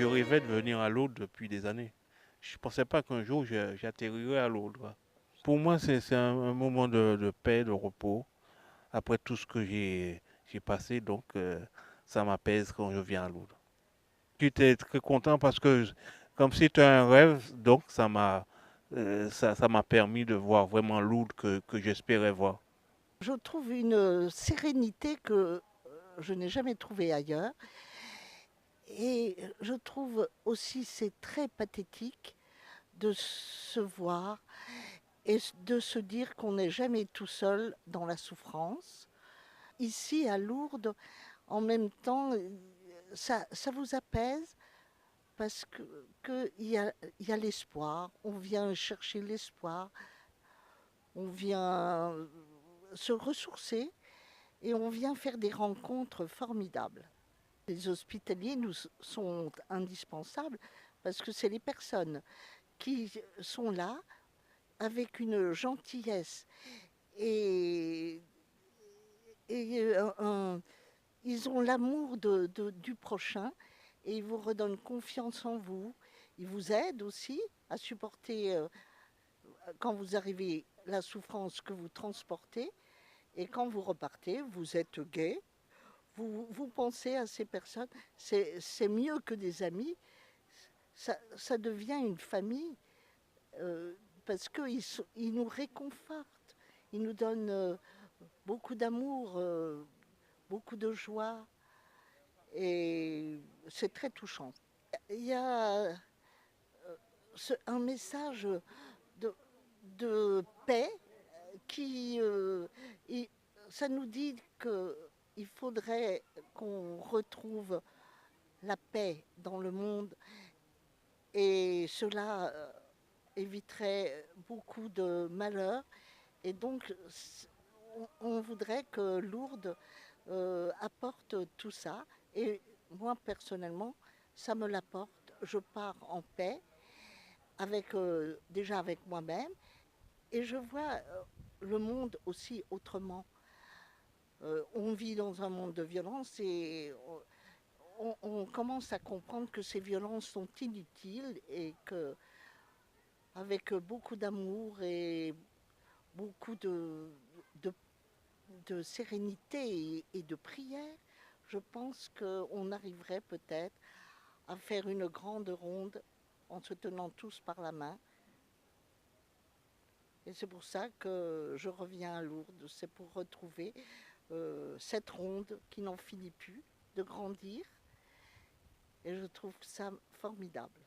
Je rêvais de venir à Lourdes depuis des années. Je ne pensais pas qu'un jour j'atterrirais à Lourdes. Pour moi, c'est un moment de paix, de repos, après tout ce que j'ai passé, donc ça m'apaise quand je viens à Lourdes. J'étais très content parce que, comme c'était un rêve, donc ça m'a permis de voir vraiment Lourdes que j'espérais voir. Je trouve une sérénité que je n'ai jamais trouvée ailleurs. Et je trouve aussi c'est très pathétique de se voir et de se dire qu'on n'est jamais tout seul dans la souffrance. Ici à Lourdes, en même temps, ça vous apaise parce il y a l'espoir. On vient chercher l'espoir, on vient se ressourcer et on vient faire des rencontres formidables. Les hospitaliers nous sont indispensables parce que c'est les personnes qui sont là avec une gentillesse et, et ils ont l'amour du prochain et ils vous redonnent confiance en vous. Ils vous aident aussi à supporter, quand vous arrivez, la souffrance que vous transportez. Et quand vous repartez, vous êtes gai, vous pensez à ces personnes. C'est mieux que des amis, ça devient une famille parce qu'ils nous réconfortent, ils nous donnent beaucoup d'amour, beaucoup de joie et c'est très touchant. Il y a un message de, de paix qui, ça nous dit qu'il faudrait qu'on retrouve la paix dans le monde et cela éviterait beaucoup de malheurs. Et donc, on voudrait que Lourdes apporte tout ça. Et moi, personnellement, ça me l'apporte. Je pars en paix, déjà avec moi-même, et je vois le monde aussi autrement. On vit dans un monde de violence et on commence à comprendre que ces violences sont inutiles et que avec beaucoup d'amour et beaucoup de, de sérénité et de prière, je pense qu'on arriverait peut-être à faire une grande ronde en se tenant tous par la main. Et c'est pour ça que je reviens à Lourdes, c'est pour retrouver cette ronde qui n'en finit plus de grandir. Et je trouve ça formidable.